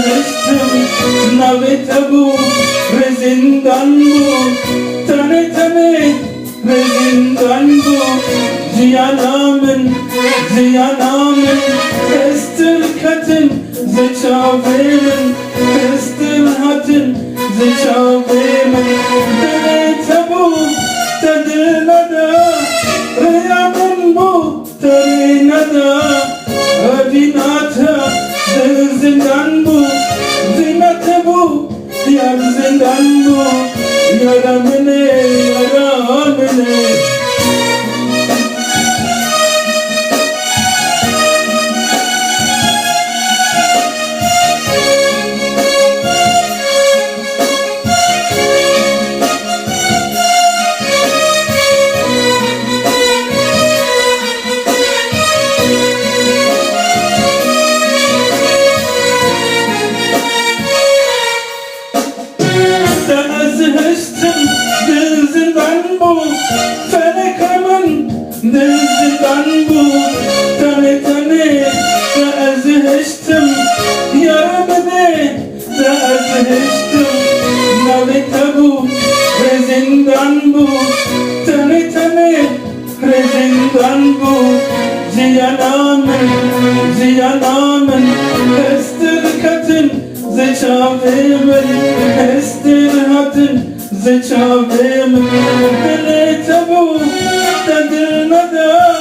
zresztą nawet tabu rezindan bu tane tane rezindan bu ziyanamın estir katın zeçavemin estir hatın zeçavemin tane tabu tadına da reyamin bu tarina da Adinata zindan bu zinata bu yar zindan bu yaramine Zindan bu felekamın zindan bu tane tane da azheştim yaramine da azheştim naveta bu rezindan bu tane tane rezindan bu ziyanamın estir katın zeçavemin estir hatın zeçavemin bile tabu tadına da